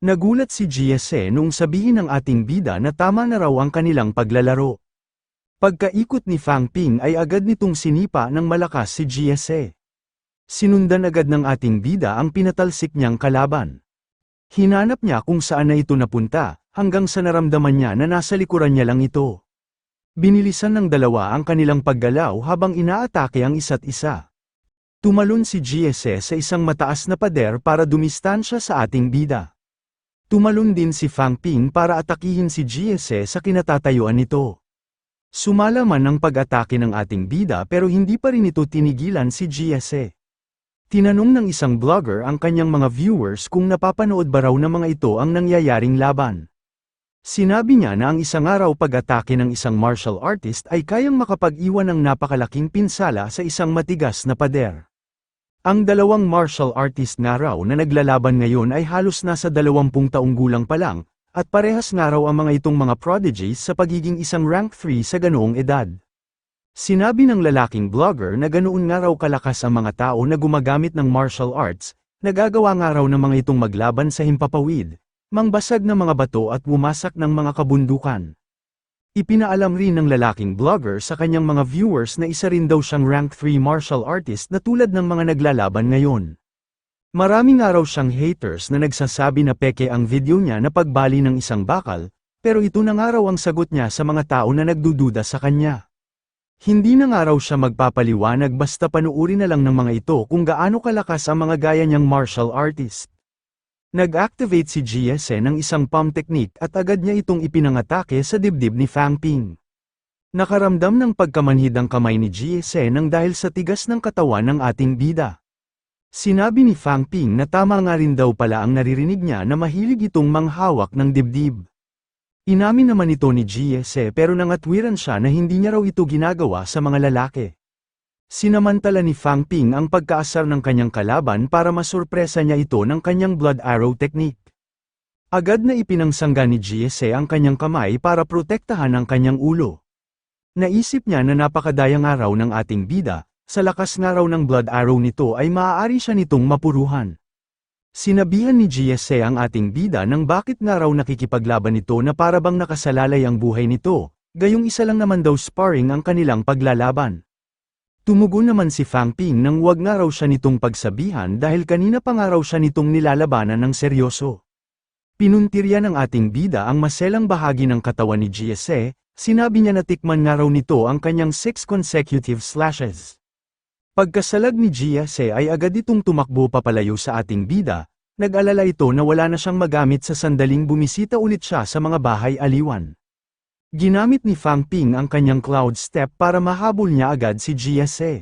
Nagulat si GSE noong sabihin ng ating bida na tama na raw ang kanilang paglalaro. Pagkaikot ni Fang Ping ay agad nitong sinipa ng malakas si GSE. Sinundan agad ng ating bida ang pinatalsik niyang kalaban. Hinanap niya kung saan na ito napunta, hanggang sa naramdaman niya na nasa likuran niya lang ito. Binilisan ng dalawa ang kanilang paggalaw habang inaatake ang isa't isa. Tumalon si GSE sa isang mataas na pader para dumistansya sa ating bida. Tumalon din si Fang Ping para atakihin si GSE sa kinatatayuan nito. Sumala man ang pag-atake ng ating bida pero hindi pa rin ito tinigilan si GSE. Tinanong ng isang vlogger ang kanyang mga viewers kung napapanood ba raw ng mga ito ang nangyayaring laban. Sinabi niya na ang isang araw pag-atake ng isang martial artist ay kayang makapag-iwan ng napakalaking pinsala sa isang matigas na pader. Ang dalawang martial artist nga raw na naglalaban ngayon ay halos nasa 20 taong gulang pa lang, at parehas nga raw ang mga itong mga prodigies sa pagiging isang rank 3 sa ganoong edad. Sinabi ng lalaking vlogger na ganoon nga raw kalakas ang mga tao na gumagamit ng martial arts, nagagawa nga raw ng mga itong maglaban sa himpapawid, mangbasag ng mga bato at wumasak ng mga kabundukan. Ipinaalam rin ng lalaking vlogger sa kanyang mga viewers na isa rin daw siyang rank 3 martial artist na tulad ng mga naglalaban ngayon. Maraming nga raw siyang haters na nagsasabi na peke ang video niya na pagbali ng isang bakal, pero ito na nga raw ang sagot niya sa mga tao na nagdududa sa kanya. Hindi na nga raw siya magpapaliwanag basta panuuri na lang ng mga ito kung gaano kalakas ang mga gaya niyang martial artist. Nag-activate si GSE ng isang palm technique at agad niya itong ipinangatake sa dibdib ni Fang Ping. Nakaramdam ng pagkamanhid ang kamay ni GSE nang dahil sa tigas ng katawan ng ating bida. Sinabi ni Fang Ping na tama nga rin daw pala ang naririnig niya na mahilig itong manghawak ng dibdib. Inamin naman ito ni GSE pero nangatwiran siya na hindi niya raw ito ginagawa sa mga lalaki. Sinamantala ni Fang Ping ang pagkaasar ng kanyang kalaban para masurpresa niya ito ng kanyang blood arrow technique. Agad na ipinangsangga ni GSE ang kanyang kamay para protektahan ang kanyang ulo. Naisip niya na napakadayang araw ng ating bida, sa lakas nga raw ng blood arrow nito ay maaari siya nitong mapuruhan. Sinabihan ni GSE ang ating bida ng bakit nga raw nakikipaglaban nito na parabang nakasalalay ang buhay nito, gayong isa lang naman daw sparring ang kanilang paglalaban. Tumugon naman si Fang Ping nang wag nga raw siya nitong pagsabihan dahil kanina pa nga raw siya nitong nilalabanan ng seryoso. Pinuntirya ng ating bida ang maselang bahagi ng katawan ni GSE, sinabi niya na tikman nga raw nito ang kanyang 6 consecutive slashes. Pagkasalag ni GSE ay agad itong tumakbo papalayo sa ating bida, nag-alala ito na wala na siyang magamit sa sandaling bumisita ulit siya sa mga bahay aliwan. Ginamit ni Fang Ping ang kanyang cloud step para mahabol niya agad si GSE.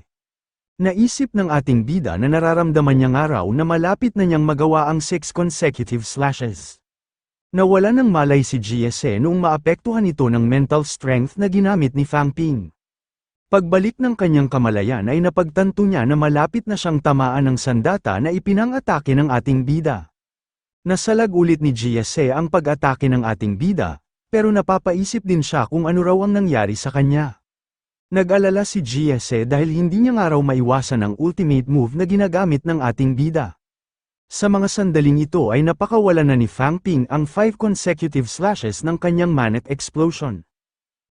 Naisip ng ating bida na nararamdaman niya nga raw na malapit na niyang magawa ang 6 consecutive slashes. Nawala ng malay si GSE noong maapektuhan ito ng mental strength na ginamit ni Fang Ping. Pagbalik ng kanyang kamalayan ay napagtanto niya na malapit na siyang tamaan ng sandata na ipinang-atake ng ating bida. Nasalag ulit ni GSE ang pag-atake ng ating bida, pero napapaisip din siya kung ano raw ang nangyari sa kanya. Nag-alala si GSE dahil hindi niya nga raw maiwasan ang ultimate move na ginagamit ng ating bida. Sa mga sandaling ito ay napakawalan na ni Fang Ping ang 5 consecutive slashes ng kanyang Manic Explosion.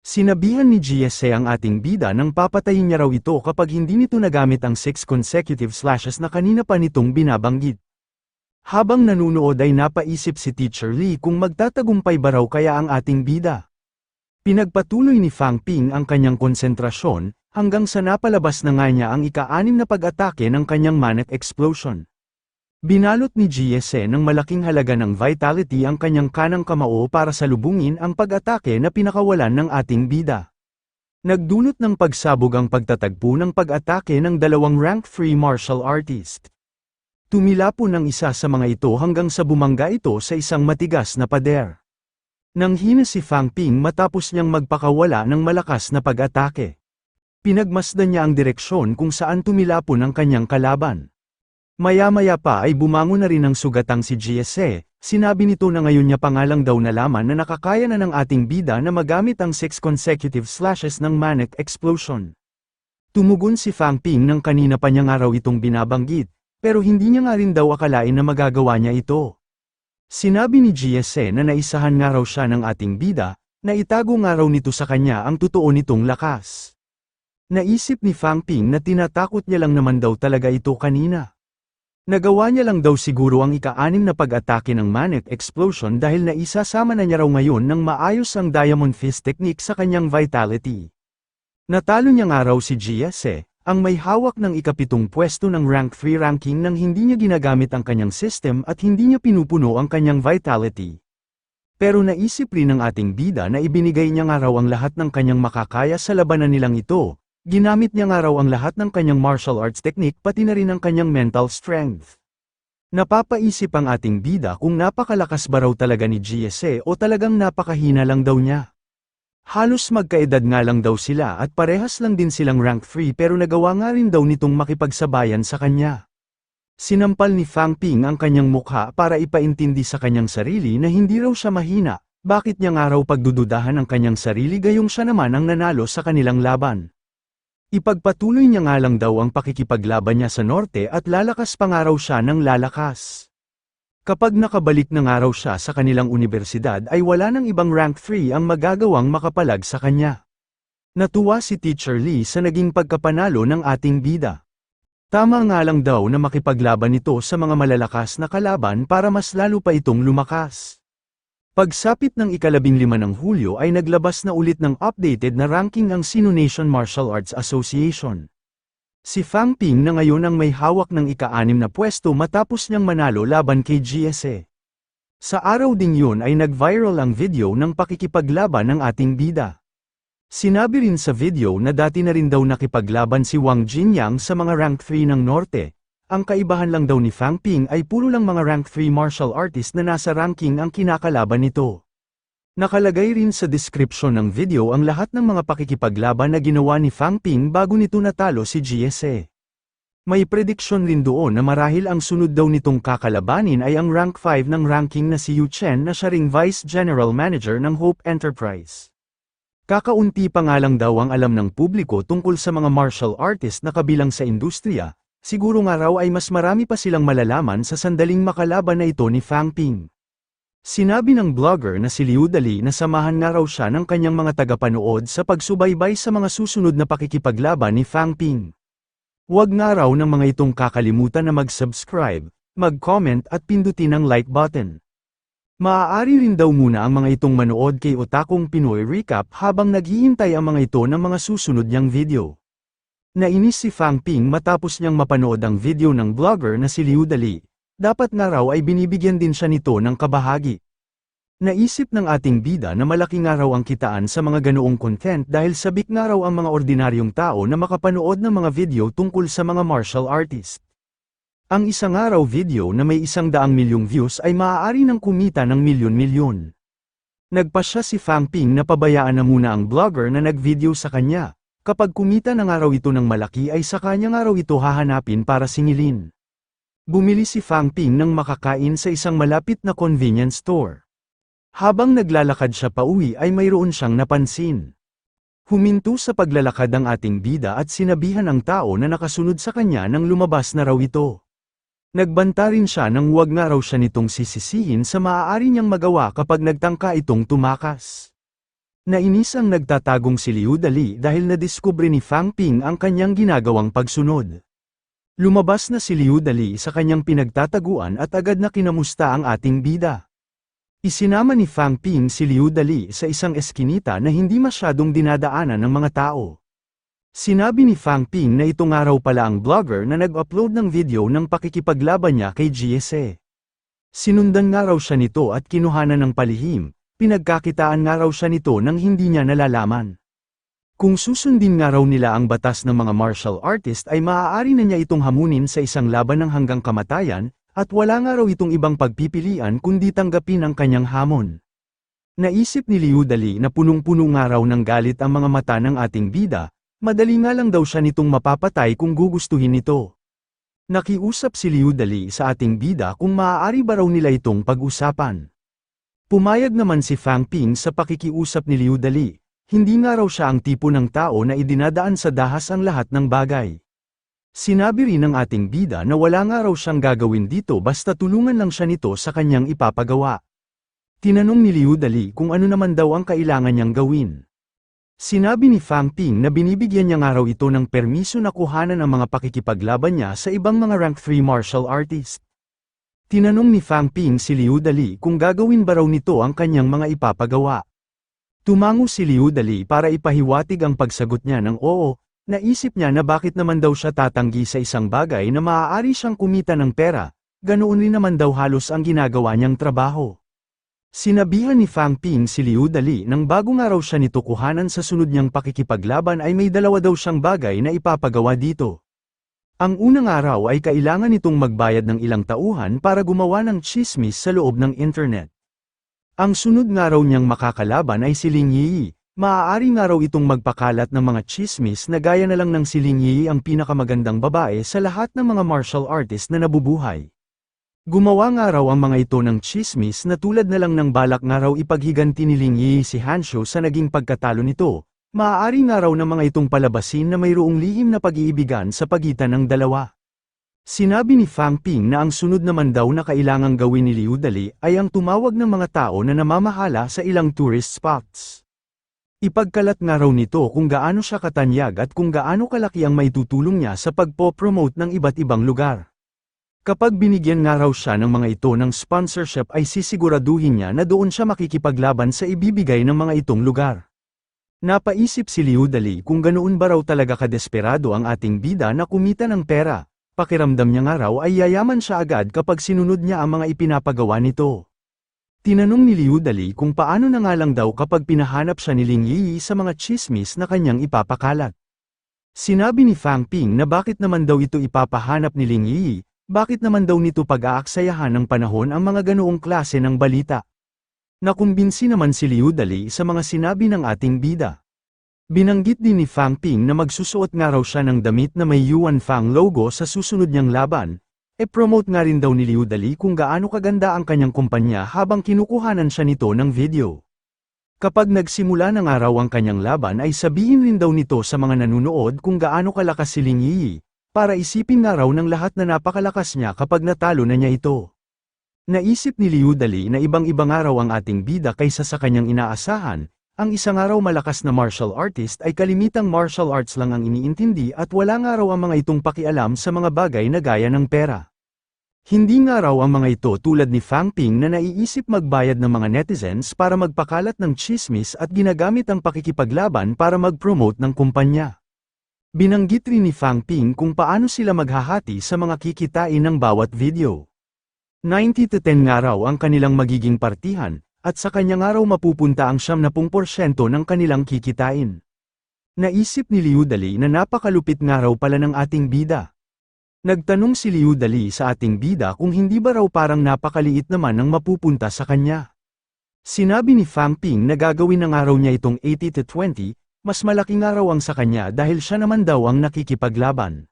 Sinabihan ni GSE ang ating bida nang papatayin niya raw ito kapag hindi nito nagamit ang 6 consecutive slashes na kanina pa nitong binabanggit. Habang nanunood ay napaisip si Teacher Lee kung magtatagumpay ba raw kaya ang ating bida. Pinagpatuloy ni Fang Ping ang kanyang konsentrasyon, hanggang sa napalabas na nga niya ang ika-6 na pag-atake ng kanyang Manic Explosion. Binalot ni GSE ng malaking halaga ng vitality ang kanyang kanang kamao para salubungin ang pag-atake na pinakawalan ng ating bida. Nagdulot ng pagsabog ang pagtatagpo ng pag-atake ng dalawang rank 3 martial artist. Tumilapon ang isa sa mga ito hanggang sa bumangga ito sa isang matigas na pader. Nanghina si Fang Ping matapos niyang magpakawala ng malakas na pag-atake. Pinagmasdan niya ang direksyon kung saan tumilapon ang kanyang kalaban. Maya-maya pa ay bumangon na rin ang sugatang si GSE, sinabi nito na ngayon niya pangalang daw nalaman na nakakaya na ng ating bida na magamit ang 6 consecutive slashes ng Manic Explosion. Tumugon si Fang Ping nang kanina pa niya nga raw itong binabanggit, pero hindi niya nga rin daw akalain na magagawa niya ito. Sinabi ni GSE na naisahan nga raw siya ng ating bida, na itago nga raw nito sa kanya ang totoo nitong lakas. Naisip ni Fang Ping na tinatakot niya lang naman daw talaga ito kanina. Nagawa niya lang daw siguro ang ika-6 na pag-atake ng Manic Explosion dahil naisasama na niya raw ngayon ng maayos ang Diamond Fist technique sa kanyang vitality. Natalo niya nga raw si GSE, ang may hawak ng ika-7 pwesto ng Rank 3 ranking nang hindi niya ginagamit ang kanyang system at hindi niya pinupuno ang kanyang vitality. Pero naisip rin ng ating bida na ibinigay niya nga raw ang lahat ng kanyang makakaya sa labanan nilang ito. Ginamit niya nga raw ang lahat ng kanyang martial arts technique pati na rin ang kanyang mental strength. Napapaisip ang ating bida kung napakalakas ba raw talaga ni GSE o talagang napakahina lang daw niya. Halos magkaedad nga lang daw sila at parehas lang din silang rank 3 pero nagawa nga rin daw nitong makipagsabayan sa kanya. Sinampal ni Fang Ping ang kanyang mukha para ipaintindi sa kanyang sarili na hindi raw siya mahina, bakit niya nga raw pagdududahan ang kanyang sarili gayong siya naman ang nanalo sa kanilang laban. Ipagpatuloy niya nga lang daw ang pakikipaglaban niya sa norte at lalakas pa nga raw siya ng lalakas. Kapag nakabalik na nga raw siya sa kanilang universidad ay wala nang ibang rank 3 ang magagawang makapalag sa kanya. Natuwa si Teacher Lee sa naging pagkapanalo ng ating bida. Tama nga lang daw na makipaglaban ito sa mga malalakas na kalaban para mas lalo pa itong lumakas. Pagsapit ng ika-15 ng Hulyo ay naglabas na ulit ng updated na ranking ang Sino Nation Martial Arts Association. Si Fang Ping na ngayon ang may hawak ng ika-6 na pwesto matapos niyang manalo laban kay GSE. Sa araw ding yun ay nag-viral ang video ng pakikipaglaban ng ating bida. Sinabi rin sa video na dati na rin daw nakipaglaban si Wang Jinyang sa mga rank 3 ng Norte. Ang kaibahan lang daw ni Fang Ping ay puro lang mga rank 3 martial artist na nasa ranking ang kinakalaban nito. Nakalagay rin sa description ng video ang lahat ng mga pakikipaglaban na ginawa ni Fang Ping bago nito natalo si GSE. May prediction rin doon na marahil ang sunod daw nitong kakalabanin ay ang rank 5 ng ranking na si Yu Chen na siya ring Vice General Manager ng Hope Enterprise. Kakaunti pa nga lang daw ang alam ng publiko tungkol sa mga martial artist na kabilang sa industriya. Siguro nga raw ay mas marami pa silang malalaman sa sandaling makalaban na ito ni Fang Ping. Sinabi ng blogger na si Liu Dali na samahan nga raw siya ng kanyang mga tagapanood sa pagsubaybay sa mga susunod na pakikipaglaban ni Fang Ping. Huwag nga raw ng mga itong kakalimutan na mag-subscribe, mag-comment at pindutin ang like button. Maaari rin daw muna ang mga itong manood kay Otakong Pinoy Recap habang naghihintay ang mga ito ng mga susunod niyang video. Nainis si Fang Ping matapos niyang mapanood ang video ng blogger na si Liu Dali. Dapat nga raw ay binibigyan din siya nito ng kabahagi. Naisip ng ating bida na malaki nga raw ang kitaan sa mga ganoong content dahil sabik nga raw ang mga ordinaryong tao na makapanood ng mga video tungkol sa mga martial artist. Ang isang araw video na may 100 milyong views ay maaari nang kumita ng milyon-milyon. Nagpasya si Fang Ping na pabayaan na muna ang blogger na nag-video sa kanya. Kapag kumita na nga raw ito ng malaki ay sa kanya nga raw ito hahanapin para singilin. Bumili si Fang Ping ng makakain sa isang malapit na convenience store. Habang naglalakad siya pauwi ay mayroon siyang napansin. Huminto sa paglalakad ang ating bida at sinabihan ang tao na nakasunod sa kanya nang lumabas na raw ito. Nagbanta rin siya nang huwag nga raw siya nitong sisisihin sa maaari niyang magawa kapag nagtangka itong tumakas. Nainis ang nagtatagong si Liu Dali dahil nadiskubre ni Fang Ping ang kanyang ginagawang pagsunod. Lumabas na si Liu Dali sa kanyang pinagtataguan at agad na kinamusta ang ating bida. Isinama ni Fang Ping si Liu Dali sa isang eskinita na hindi masyadong dinadaanan ng mga tao. Sinabi ni Fang Ping na ito nga raw pala ang blogger na nag-upload ng video ng pakikipaglaban niya kay GSE. Sinundan nga raw siya nito at kinuhanan ng palihim. Pinagkakitaan nga raw siya nito nang hindi niya nalalaman. Kung susundin nga raw nila ang batas ng mga martial artist ay maaari na niya itong hamunin sa isang laban ng hanggang kamatayan, at wala nga raw itong ibang pagpipilian kundi tanggapin ang kanyang hamon. Naisip ni Liu Dali na punong-puno nga raw ng galit ang mga mata ng ating bida, madali nga lang daw siya nitong mapapatay kung gugustuhin nito. Nakiusap si Liu Dali sa ating bida kung maaari ba raw nila itong pag-usapan. Pumayag naman si Fang Ping sa pakikiusap ni Liu Dali, hindi nga raw siya ang tipo ng tao na idinadaan sa dahas ang lahat ng bagay. Sinabi rin ng ating bida na wala nga raw siyang gagawin dito basta tulungan lang siya nito sa kanyang ipapagawa. Tinanong ni Liu Dali kung ano naman daw ang kailangan niyang gawin. Sinabi ni Fang Ping na binibigyan niya nga raw ito ng permiso na kuhanan ang mga pakikipaglaban niya sa ibang mga rank 3 martial artist. Tinanong ni Fang Ping si Liu Dali kung gagawin ba raw nito ang kanyang mga ipapagawa. Tumango si Liu Dali para ipahiwatig ang pagsagot niya ng oo, naisip niya na bakit naman daw siya tatanggi sa isang bagay na maaari siyang kumita ng pera, ganoon rin naman daw halos ang ginagawa niyang trabaho. Sinabihan ni Fang Ping si Liu Dali nang bago nga raw siya nito kuhanan sa sunod niyang pakikipaglaban ay may dalawa daw siyang bagay na ipapagawa dito. Ang unang araw ay kailangan nitong magbayad ng ilang tauhan para gumawa ng chismis sa loob ng internet. Ang sunod nga raw niyang makakalaban ay si Ling Yi. Maaari nga raw itong magpakalat ng mga chismis na gaya na lang ng si Ling Yi ang pinakamagandang babae sa lahat ng mga martial artist na nabubuhay. Gumawa nga raw ang mga ito ng chismis na tulad na lang ng balak nga raw ipaghiganti ni Ling Yi si Hanshu sa naging pagkatalo nito. Maaari nga raw ng mga itong palabasin na mayroong lihim na pag-iibigan sa pagitan ng dalawa. Sinabi ni Fang Ping na ang sunod naman daw na kailangang gawin ni Liu Dali ay ang tumawag ng mga tao na namamahala sa ilang tourist spots. Ipagkalat nga raw nito kung gaano siya katanyag at kung gaano kalaki ang maitutulong niya sa pagpo-promote ng iba't ibang lugar. Kapag binigyan nga raw siya ng mga ito ng sponsorship ay sisiguraduhin niya na doon siya makikipaglaban sa ibibigay ng mga itong lugar. Napaisip si Liu Dali kung ganoon ba raw talaga kadesperado ang ating bida na kumita ng pera, pakiramdam niya nga raw ay yayaman siya agad kapag sinunod niya ang mga ipinapagawa nito. Tinanong ni Liu Dali kung paano na nga lang daw kapag pinahanap siya ni Ling Yi sa mga chismis na kanyang ipapakalat. Sinabi ni Fang Ping na bakit naman daw ito ipapahanap ni Ling Yi. Bakit naman daw nito pag-aaksayahan ng panahon ang mga ganoong klase ng balita? Nakumbinsi naman si Liu Dali sa mga sinabi ng ating bida. Binanggit din ni Fang Ping na magsusuot nga raw siya ng damit na may Yuan Fang logo sa susunod niyang laban. E-promote nga rin daw ni Liu Dali kung gaano kaganda ang kanyang kumpanya habang kinukuhanan siya nito ng video. Kapag nagsimula ng araw ang kanyang laban ay sabihin rin daw nito sa mga nanunood kung gaano kalakas si Ling Yi. Para isipin nga raw ng lahat na napakalakas niya kapag natalo na niya ito. Naisip ni Liu Dali na ibang-ibang araw ang ating bida kaysa sa kanyang inaasahan, ang isang araw malakas na martial artist ay kalimitang martial arts lang ang iniintindi at wala nga raw ang mga itong pakialam sa mga bagay na gaya ng pera. Hindi nga raw ang mga ito tulad ni Fang Ping na naiisip magbayad ng mga netizens para magpakalat ng chismis at ginagamit ang pakikipaglaban para mag-promote ng kumpanya. Binanggit rin ni Fang Ping kung paano sila maghahati sa mga kikitain ng bawat video. 90-10 nga raw ang kanilang magiging partihan, at sa kanya nga raw mapupunta ang 70% ng kanilang kikitain. Naisip ni Liu Dali na napakalupit nga raw pala ng ating bida. Nagtanong si Liu Dali sa ating bida kung hindi ba raw parang napakaliit naman ang mapupunta sa kanya. Sinabi ni Fang Ping na gagawin na nga raw niya itong 80-20, mas malaki nga raw ang sa kanya dahil siya naman daw ang nakikipaglaban.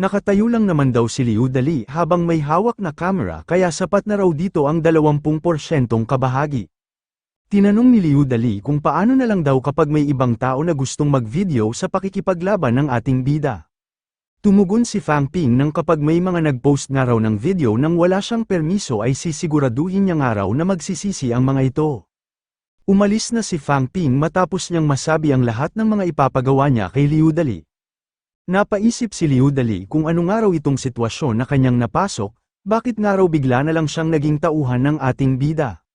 Nakatayo lang naman daw si Liu Dali habang may hawak na kamera kaya sapat na raw dito ang 20% kabahagi. Tinanong ni Liu Dali kung paano na lang daw kapag may ibang tao na gustong mag-video sa pakikipaglaban ng ating bida. Tumugon si Fang Ping nang kapag may mga nag-post nga raw ng video nang wala siyang permiso ay sisiguraduhin niya nga raw na magsisisi ang mga ito. Umalis na si Fang Ping matapos niyang masabi ang lahat ng mga ipapagawa niya kay Liu Dali. Napaisip si Liu Dali kung ano nga raw itong sitwasyon na kanyang napasok, bakit nga raw bigla na lang siyang naging tauhan ng ating bida.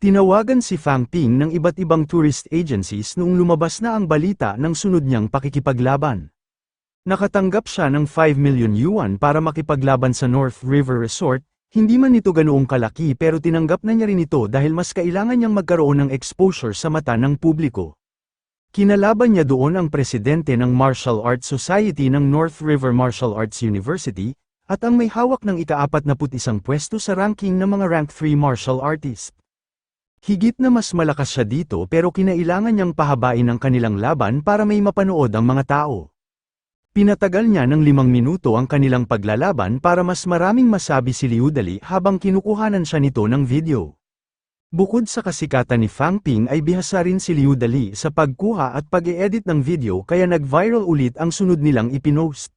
Tinawagan si Fang Ping ng iba't ibang tourist agencies noong lumabas na ang balita ng sunod niyang pakikipaglaban. Nakatanggap siya ng 5 million yuan para makipaglaban sa North River Resort. Hindi man ito ganoong kalaki pero tinanggap na niya rin ito dahil mas kailangan niyang magkaroon ng exposure sa mata ng publiko. Kinalaban niya doon ang presidente ng Martial Arts Society ng North River Martial Arts University, at ang may hawak ng ika-41 pwesto sa ranking ng mga rank 3 martial artist. Higit na mas malakas siya dito pero kinailangan niyang pahabain ang kanilang laban para may mapanood ang mga tao. Pinatagal niya ng 5 minuto ang kanilang paglalaban para mas maraming masabi si Liu Dali habang kinukuhanan siya nito ng video. Bukod sa kasikatan ni Fang Ping ay bihasa rin si Liu Dali sa pagkuha at pag-e-edit ng video kaya nag-viral ulit ang sunod nilang ipinost.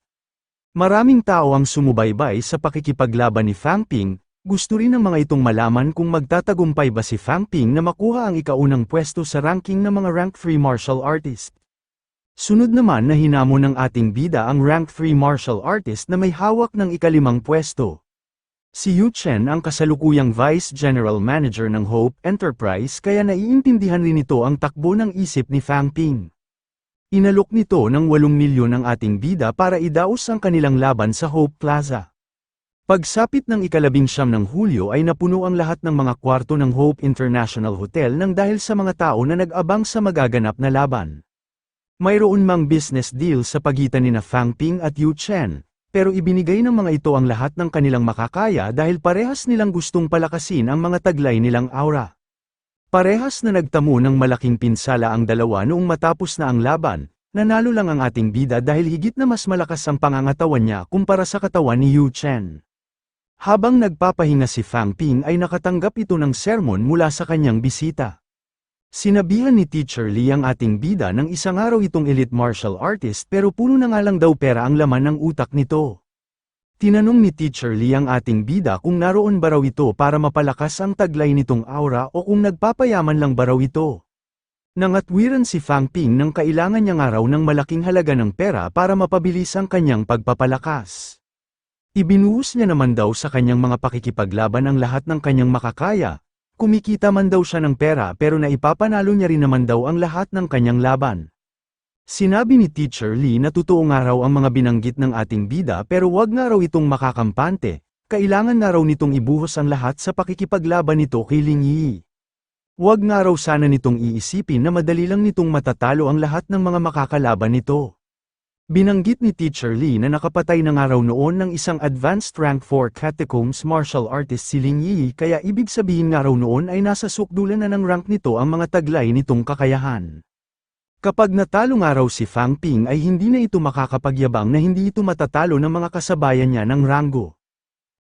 Maraming tao ang sumubaybay sa pakikipaglaban ni Fang Ping, gusto rin ng mga itong malaman kung magtatagumpay ba si Fang Ping na makuha ang ikaunang pwesto sa ranking ng mga rank-3 martial artist. Sunod naman na hinamon ng ating bida ang rank-3 martial artist na may hawak ng ika-5 pwesto. Si Yu Chen ang kasalukuyang Vice General Manager ng Hope Enterprise kaya naiintindihan rin nito ang takbo ng isip ni Fang Ping. Inalok nito ng 8 milyon ang ating bida para idaos ang kanilang laban sa Hope Plaza. Pagsapit ng ika-19 ng Hulyo ay napuno ang lahat ng mga kwarto ng Hope International Hotel nang dahil sa mga tao na nag-abang sa magaganap na laban. Mayroon mang business deal sa pagitan ni Fang Ping at Yu Chen. Pero ibinigay ng mga ito ang lahat ng kanilang makakaya dahil parehas nilang gustong palakasin ang mga taglay nilang aura. Parehas na nagtamo ng malaking pinsala ang dalawa noong matapos na ang laban, nanalo lang ang ating bida dahil higit na mas malakas ang pangangatawan niya kumpara sa katawan ni Yu Chen. Habang nagpapahinga si Fang Ping ay nakatanggap ito ng sermon mula sa kanyang bisita. Sinabihan ni Teacher Lee ang ating bida ng isang araw itong elite martial artist pero puno na nga lang daw pera ang laman ng utak nito. Tinanong ni Teacher Lee ang ating bida kung naroon ba raw ito para mapalakas ang taglay nitong aura o kung nagpapayaman lang ba raw ito. Nangatwiran si Fang Ping nang kailangan niya nga raw ng malaking halaga ng pera para mapabilis ang kanyang pagpapalakas. Ibinuhos niya naman daw sa kanyang mga pakikipaglaban ang lahat ng kanyang makakaya. Kumikita man daw siya ng pera pero naipapanalo niya rin naman daw ang lahat ng kanyang laban. Sinabi ni Teacher Lee na totoo nga raw ang mga binanggit ng ating bida pero wag nga raw itong makakampante, kailangan nga raw nitong ibuhos ang lahat sa pakikipaglaban nito kay Ling Yi. Wag nga raw sana nitong iisipin na madali lang nitong matatalo ang lahat ng mga makakalaban nito. Binanggit ni Teacher Lee na nakapatay na nga raw noon ng isang advanced rank 4 catacombs martial artist si Ling Yi kaya ibig sabihin nga raw noon ay nasa sukdulan na ng rank nito ang mga taglay nitong kakayahan. Kapag natalo nga raw si Fang Ping ay hindi na ito makakapagyabang na hindi ito matatalo ng mga kasabayan niya ng ranggo.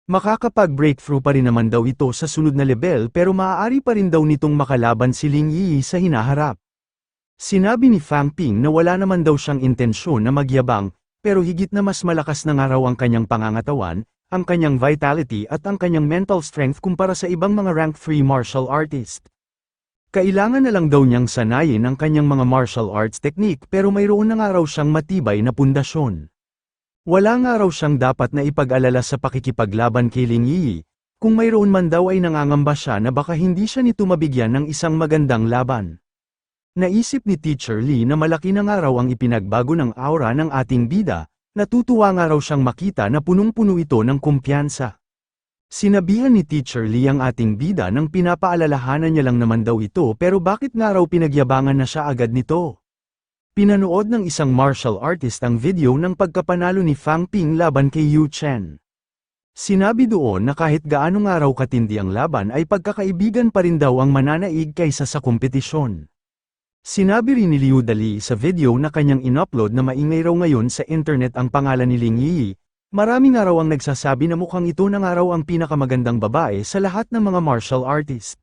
Makakapag-breakthrough pa rin naman daw ito sa sunod na level pero maaari pa rin daw nitong makalaban si Ling Yi sa hinaharap. Sinabi ni Fang Ping na wala naman daw siyang intensyon na magyabang, pero higit na mas malakas na nga raw ang kanyang pangangatawan, ang kanyang vitality at ang kanyang mental strength kumpara sa ibang mga rank 3 martial artist. Kailangan na lang daw niyang sanayin ang kanyang mga martial arts technique pero mayroon na nga raw siyang matibay na pundasyon. Wala nga raw siyang dapat na ipag-alala sa pakikipaglaban kay Ling Yi, kung mayroon man daw ay nangangamba siya na baka hindi siya nito mabigyan ng isang magandang laban. Naisip ni Teacher Lee na malaki na nga raw ang ipinagbago ng aura ng ating bida, natutuwa nga raw siyang makita na punong-puno ito ng kumpiyansa. Sinabihan ni Teacher Lee ang ating bida nang pinapaalalahanan niya lang naman daw ito pero bakit nga raw pinagyabangan na siya agad nito. Pinanood ng isang martial artist ang video ng pagkapanalo ni Fang Ping laban kay Yu Chen. Sinabi doon na kahit gaano nga raw katindi ang laban ay pagkakaibigan pa rin daw ang mananaig kaysa sa kompetisyon. Sinabi rin ni Liu Dali sa video na kanyang in-upload na maingay raw ngayon sa internet ang pangalan ni Ling Yi. Marami nga raw ang nagsasabi na mukhang ito na nga raw ang pinakamagandang babae sa lahat ng mga martial artist.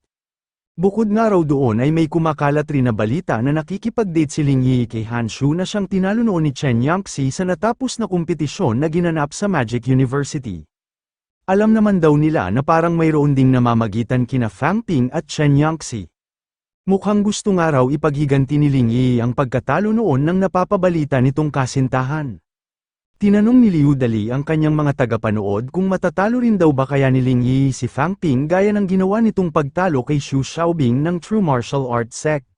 Bukod nga raw doon ay may kumakalat rin na balita na nakikipag-date si Ling Yi kay Han Shu na siyang tinalo noon ni Chen Yangxi sa natapos na kompetisyon na ginanap sa Magic University. Alam naman daw nila na parang mayroon ding namamagitan kina Fang Ping at Chen Yangxi. Mukhang gusto nga raw ipaghiganti ni Ling Yi ang pagkatalo noon ng napapabalita nitong kasintahan. Tinanong ni Liu Dali ang kanyang mga tagapanood kung matatalo rin daw ba kaya ni Ling Yi si Fang Ping gaya ng ginawa nitong pagtalo kay Xu Xiaobing ng True Martial Arts Sect.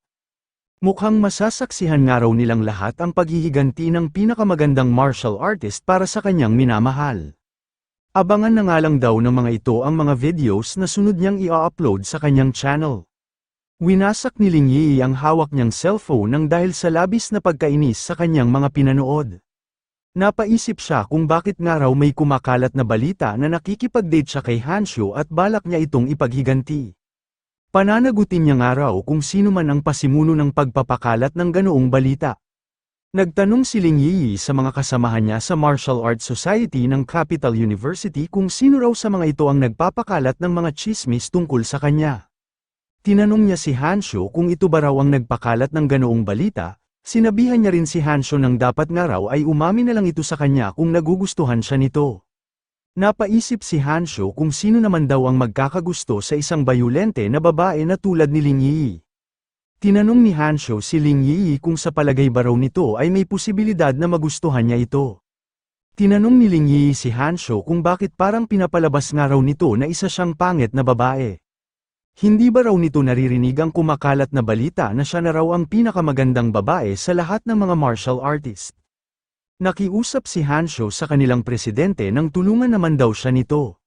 Mukhang masasaksihan nga raw nilang lahat ang paghihiganti ng pinakamagandang martial artist para sa kanyang minamahal. Abangan na nga lang daw ng mga ito ang mga videos na sunod niyang i-upload sa kanyang channel. Winasak ni Ling Yi ang hawak niyang cellphone nang dahil sa labis na pagkainis sa kanyang mga pinanood. Napaisip siya kung bakit nga raw may kumakalat na balita na nakikipag-date siya kay Han Shu at balak niya itong ipaghiganti. Pananagutin niya nga raw kung sino man ang pasimuno ng pagpapakalat ng ganoong balita. Nagtanong si Ling Yi sa mga kasamahan niya sa Martial Arts Society ng Capital University kung sino raw sa mga ito ang nagpapakalat ng mga chismis tungkol sa kanya. Tinanong niya si Han Shu kung ito ba raw ang nagpakalat ng ganoong balita, Sinabihan niya rin si Hansho nang dapat nga raw ay umamin na lang ito sa kanya kung nagugustuhan siya nito. Napaisip si Hansho kung sino naman daw ang magkakagusto sa isang bayulente na babae na tulad ni Ling Yi. Tinanong ni Hansho si Ling Yi kung sa palagay ba raw nito ay may posibilidad na magustuhan niya ito. Tinanong ni Ling Yi si Hansho kung bakit parang pinapalabas nga raw nito na isa siyang pangit na babae. Hindi ba raw nito naririnig ang kumakalat na balita na siya na raw ang pinakamagandang babae sa lahat ng mga martial artist? Nakiusap si Hansho sa kanilang presidente nang tulungan naman daw siya nito.